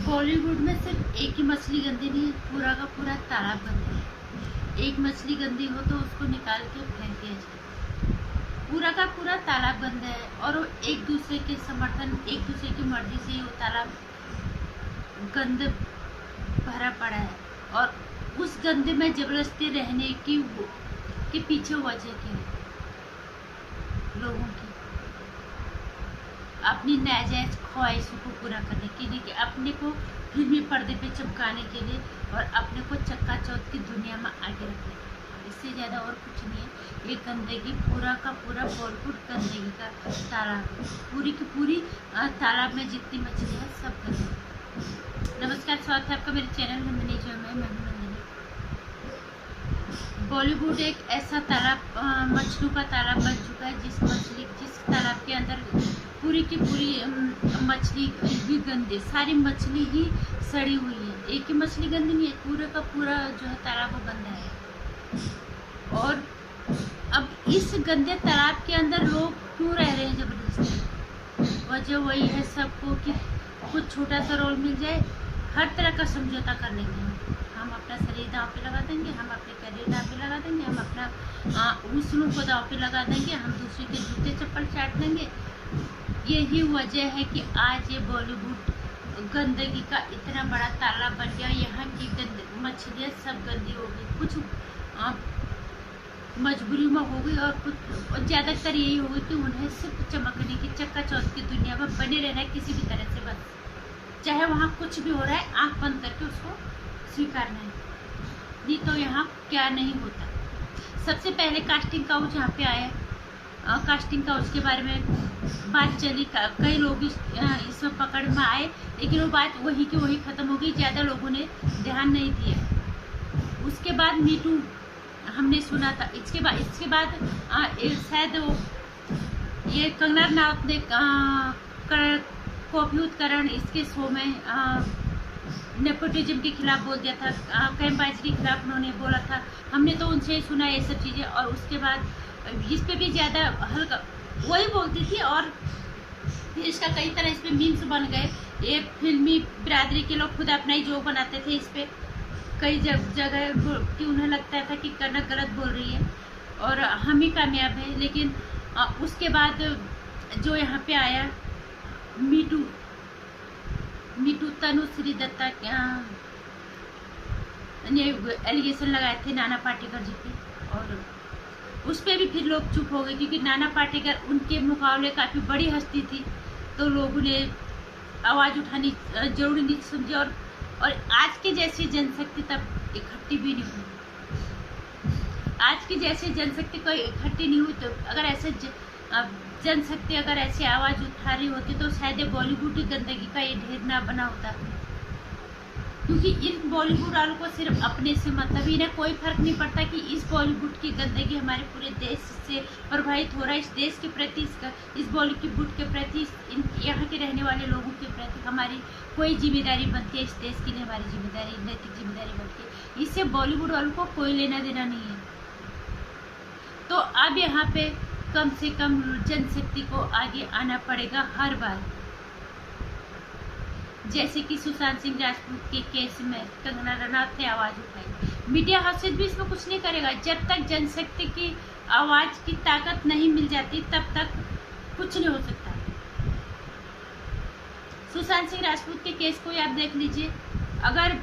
बॉलीवुड में सिर्फ एक ही मछली गंदी नहीं, पूरा का पूरा तालाब गंदा है। एक मछली गंदी हो तो उसको निकाल के फेंक दिया जाए। पूरा का पूरा तालाब गंदा है और वो एक दूसरे के समर्थन, एक दूसरे की मर्जी से ही वो तालाब गंद भरा पड़ा है। और उस गंदे में जबरदस्ती रहने की के पीछे वजह क्या है? लोगों की अपनी नाजायज ख्वाहिशों को पूरा करने के लिए, कि अपने को फिल्मी पर्दे पे चिपकाने के लिए और अपने को चक्काचौंध की दुनिया में आगे रखने के लिए। इससे ज़्यादा और कुछ नहीं है। ये गंदगी पूरा का पूरा बॉलीवुड गंदगी का तालाब है। पूरी की पूरी तालाब में जितनी मछली है सब गंदगी। नमस्कार, स्वागत है आपका मेरे चैनल नंदिनी जो मैं नंदिनी। बॉलीवुड एक ऐसा तालाब, मछलियों का तालाब बन चुका है जिस तालाब के अंदर पूरी की पूरी मछली भी गंदी, सारी मछली ही सड़ी हुई है। एक ही मछली गंदी नहीं है, पूरा का पूरा जो है तालाब वो गंदा है। और अब इस गंदे तालाब के अंदर लोग क्यों रह रहे हैं जबरदस्ती? वजह वही है सबको कि कुछ छोटा सा रोल मिल जाए, हर तरह का समझौता कर लेंगे। हम अपना शरीर दांव पे लगा देंगे, हम अपने करियर दांव पे लगा देंगे, हम अपना उसूलों को दांव पे लगा देंगे, हम दूसरे के जूते चप्पल चाट देंगे। यही वजह है कि आज ये बॉलीवुड गंदगी का इतना बड़ा तालाब बन गया। यहाँ की मछलियाँ सब गंदी हो गई, कुछ मजबूरी में हो गई और कुछ ज़्यादातर यही हो गई कि उन्हें सिर्फ चमकने की, चक्काचौंध की दुनिया में बने रहना है किसी भी तरह से, बस चाहे वहाँ कुछ भी हो रहा है आंख बंद करके उसको स्वीकारना है। नहीं तो यहाँ क्या नहीं होता। सबसे पहले कास्टिंग काउच यहाँ पे आया। कास्टिंग काउच के बारे में बात चली, कई लोग इसमें पकड़ में आए, लेकिन वो बात वही की वही ख़त्म हो गई। ज़्यादा लोगों ने ध्यान नहीं दिया। उसके बाद मीटू हमने सुना था। इसके बाद शायद ये कंगना रनावत ने कॉपी उत्करण इसके शो में नेपोटिज्म के खिलाफ बोल दिया था, कैंपबाजी के खिलाफ उन्होंने बोला था। हमने तो उनसे सुना ये सब चीज़ें। और उसके बाद इस पे भी ज़्यादा हल्का वही बोलती थी और फिर इसका कई तरह इस पे मीम्स बन गए। ये फिल्मी बिरादरी के लोग खुद अपना ही जोक बनाते थे इस पे कई जगह कि उन्हें लगता था कि कनक गलत बोल रही है और हम ही कामयाब हैं। लेकिन उसके बाद जो यहाँ पे आया मीटू तनुश्री दत्ता ने एलिगेशन लगाए थे नाना पाटेकर जी की, और उस पर भी फिर लोग चुप हो गए क्योंकि नाना पाटेकर उनके मुकाबले काफ़ी बड़ी हस्ती थी, तो लोगों ने आवाज़ उठानी जरूरी नहीं समझी। और आज की जैसी जनशक्ति तब इकट्ठी भी नहीं हुई। आज की जैसी जनशक्ति कोई इकट्ठी नहीं हुई, तो अगर ऐसे जनशक्ति अगर ऐसी आवाज़ उठा रही होती तो शायद बॉलीवुड की गंदगी का ये ढेर ना बना होता। क्योंकि इन बॉलीवुड वालों को सिर्फ अपने से मतलब, इन्हें कोई फर्क नहीं पड़ता कि इस बॉलीवुड की गंदगी हमारे पूरे देश से प्रभावित हो रहा है। इस देश के प्रति, इस बॉलीवुड के प्रति, यहाँ के रहने वाले लोगों के प्रति हमारी कोई जिम्मेदारी बनती है। इस देश के लिए हमारी जिम्मेदारी, नैतिक जिम्मेदारी बनती है। इससे बॉलीवुड वालों को कोई लेना देना नहीं है। तो अब यहाँ पे कम से कम जनशक्ति को आगे आना पड़ेगा हर बार। जैसे कि सुशांत सिंह राजपूत के केस में कंगना रनावत ने आवाज़ उठाई। मीडिया हाउसेज भी इसमें कुछ नहीं करेगा। जब तक जनशक्ति की आवाज़ की ताकत नहीं मिल जाती तब तक कुछ नहीं हो सकता। सुशांत सिंह राजपूत के केस को आप देख लीजिए। अगर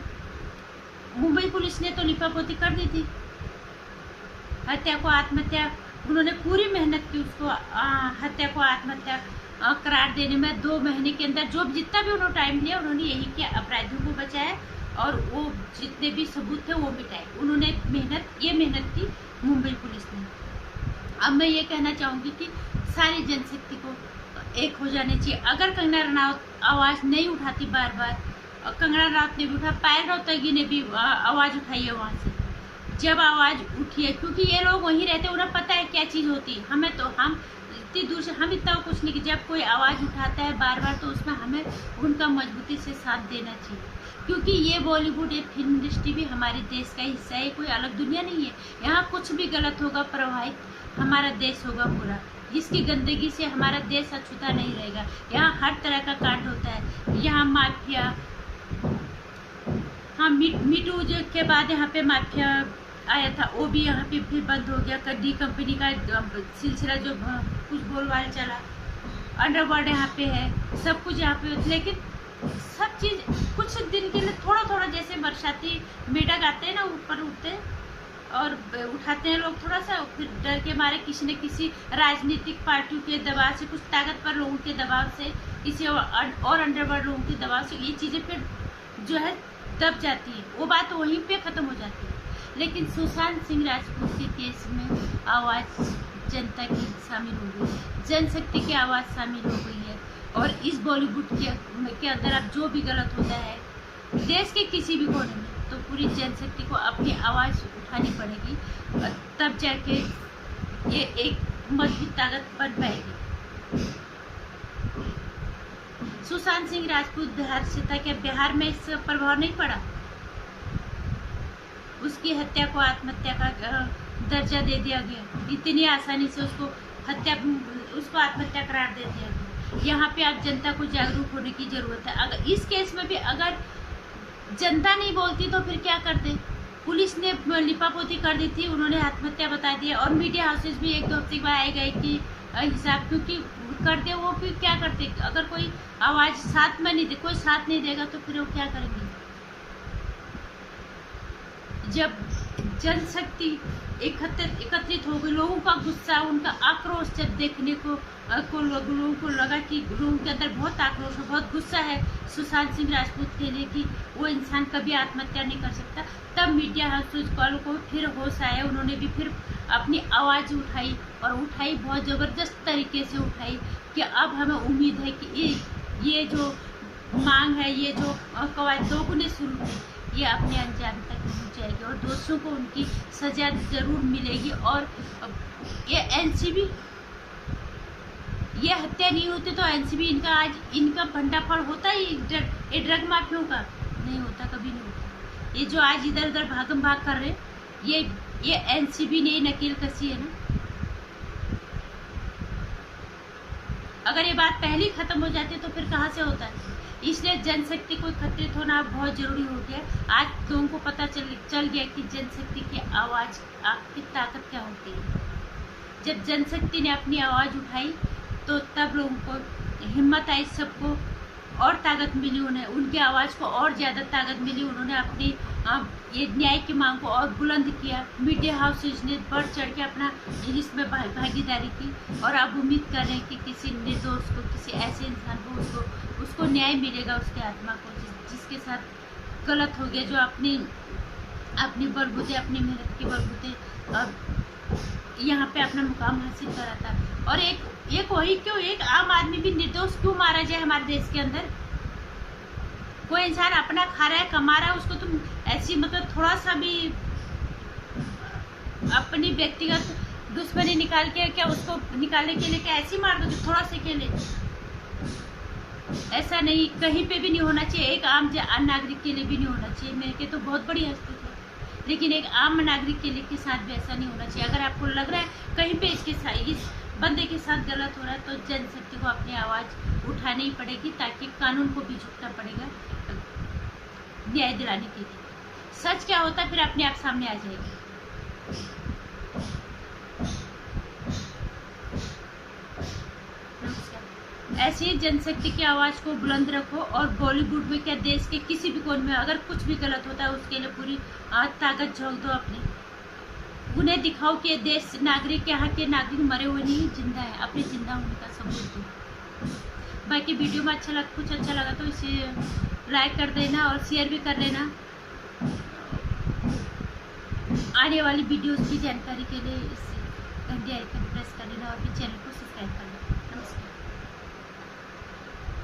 मुंबई पुलिस ने तो लिपापोती कर दी थी, हत्या को आत्महत्या, उन्होंने पूरी मेहनत की उसको हत्या को आत्महत्या करार देने में। 2 महीने के अंदर जो जितना भी उन्होंने टाइम लिया उन्होंने यही किया, अपराधियों को बचाया और वो जितने भी सबूत थे वो मिटाए। उन्होंने ये मेहनत की मुंबई पुलिस ने। अब मैं ये कहना चाहूँगी कि सारी जनशक्ति को एक हो जाने चाहिए। अगर कंगना रनावत आवाज़ नहीं उठाती बार बार, कंगना रनावत ने भी उठा, पायल रोहतगी ने भी आवाज़ उठाई है वहाँ से, जब आवाज़ उठी है, क्योंकि ये लोग वहीं रहते, उन्हें पता है क्या चीज़ होती है। हमें तो हम इतनी दूर से हम इतना कुछ नहीं कि जब कोई आवाज़ उठाता है बार बार तो उसमें हमें उनका मजबूती से साथ देना चाहिए। क्योंकि ये बॉलीवुड, ये फिल्म इंडस्ट्री भी हमारे देश का हिस्सा है, कोई अलग दुनिया नहीं है। यहाँ कुछ भी गलत होगा प्रभावित हमारा देश होगा पूरा। इसकी गंदगी से हमारा देश अछूता नहीं रहेगा। यहाँ हर तरह का कांड होता है। यहाँ माफिया, हाँ, मीटू जो के बाद यहाँ पे माफिया आया था, वो भी यहाँ पे फिर बंद हो गया। डी कंपनी का सिलसिला जो कुछ बोलबाल चला, अंडरवर्ल्ड यहाँ पे है, सब कुछ यहाँ पे। लेकिन सब चीज़ कुछ दिन के लिए थोड़ा थोड़ा, जैसे बरसाती मेढक आते हैं ना, ऊपर उठते हैं और उठाते हैं लोग थोड़ा सा, फिर डर के मारे किसी न किसी राजनीतिक पार्टियों के दबाव से, कुछ ताकतवर लोगों के दबाव से, किसी और अंडरवर्ल्ड लोगों के दबाव से ये चीज़ें फिर जो है दब जाती है, वो बात वहीं पे ख़त्म हो जाती है। लेकिन सुशांत सिंह राजपूत के केस में आवाज़ जनता की शामिल हो गई, जनशक्ति की आवाज़ शामिल हो गई है। और इस बॉलीवुड के अंदर अब जो भी गलत होता है देश के किसी भी कोने में, तो पूरी जनशक्ति को अपनी आवाज़ उठानी पड़ेगी, तब जाके ये एक मजबूत ताकत बन पाएगी। सुशांत सिंह राजपूत बिहार से था, क्या बिहार में इससे प्रभाव नहीं पड़ा? उसकी हत्या को आत्महत्या का दर्जा दे दिया गया, इतनी आसानी से उसको आत्महत्या करार दे दिया गया। यहाँ पे आप जनता को जागरूक होने की जरूरत है। अगर इस केस में भी अगर जनता नहीं बोलती तो फिर क्या करते? पुलिस ने लिपापोती कर दी थी, उन्होंने आत्महत्या बता दिया, और मीडिया हाउसेज भी एक दो हफ्ते बाद आए गए कि हिसाब क्योंकि करते, वो फिर क्या करते? अगर कोई आवाज़ साथ में नहीं दे, कोई साथ नहीं देगा तो फिर वो क्या करेंगे? जब जनशक्ति एकत्रित हो गई, लोगों का गुस्सा, उनका आक्रोश जब देखने को लोगों को लगा कि लोगों के अंदर बहुत आक्रोश है, बहुत गुस्सा है सुशांत सिंह राजपूत के लिए कि वो इंसान कभी आत्महत्या नहीं कर सकता, तब मीडिया हाउस वालों को फिर होश आया। उन्होंने भी फिर अपनी आवाज़ उठाई, और उठाई बहुत ज़बरदस्त तरीके से उठाई कि अब हमें उम्मीद है कि ये जो मांग है, ये जो कवायद लोगों ने शुरू की, ये अपने अंजाम तक पहुँच जाएगी और दोषियों को उनकी सजा ज़रूर मिलेगी। और ये एनसीबी, ये हत्या नहीं होती तो एनसीबी इनका भंडाफोड़ होता ही ये ड्रग माफियों का नहीं होता, कभी नहीं होता। ये जो आज इधर उधर भागम भाग कर रहे, ये एनसीबी ने नकेल कसी है ना। अगर ये बात पहले खत्म हो जाती तो फिर कहाँ से होता है? इसलिए जनशक्ति को एकत्रित होना बहुत जरूरी हो गया। आज लोगों को पता चल गया कि जनशक्ति की आवाज़, आपकी ताकत क्या होती है। जब जनशक्ति ने अपनी आवाज़ उठाई तो तब लोगों को हिम्मत आई, सबको और ताकत मिली, उन्हें उनकी आवाज़ को और ज़्यादा ताकत मिली। उन्होंने अपनी ये न्याय की मांग को और बुलंद किया। मीडिया हाउसेज ने बढ़ चढ़ के अपना इसमें भागीदारी की, और अब उम्मीद कर रहे हैं कि किसी निर्दोष को, किसी ऐसे इंसान को उसको न्याय मिलेगा, उसके आत्मा को, जिसके साथ गलत हो गया, जो अपनी बलबूते, अपनी मेहनत के बलबूते यहाँ पे अपना मुकाम हासिल करा था। और एक वही क्यों, एक आम आदमी भी निर्दोष क्यों मारा जाए हमारे देश के अंदर? कोई इंसान अपना खा रहा है, कमा रहा है, उसको तुम ऐसी मतलब थोड़ा सा भी अपनी व्यक्तिगत दुश्मनी निकाल के क्या उसको निकालने के लिए क्या ऐसी मार दो थोड़ा से के लिए? ऐसा नहीं, कहीं पे भी नहीं होना चाहिए। एक आम नागरिक के लिए भी नहीं होना चाहिए। मेरे के तो बहुत बड़ी हस्ती थी, लेकिन एक आम नागरिक के साथ भी ऐसा नहीं होना चाहिए। अगर आपको लग रहा है कहीं पे इस बंदे के साथ गलत हो रहा है तो जनशक्ति को अपनी आवाज़ उठानी ही पड़ेगी, ताकि कानून को भी झुकना पड़ेगा न्याय दिलाने के लिए। सच क्या होता है फिर अपने आप सामने आ जाएगी। ऐसी जनशक्ति की आवाज़ को बुलंद रखो, और बॉलीवुड में क्या देश के किसी भी कोने में अगर कुछ भी गलत होता है उसके लिए पूरी ताकत झोंक दो अपनी। उन्हें दिखाओ कि देश नागरिक, यहाँ के नागरिक मरे हुए नहीं, जिंदा है, अपने जिंदा होने का सबूत दो। बाकी वीडियो में कुछ अच्छा लगा तो इसे लाइक कर देना और शेयर भी कर देना। आने वाली वीडियोस की जानकारी के लिए इस घंटी आइकन प्रेस कर देना और फिर चैनल को सब्सक्राइब कर लेना। नमस्कार।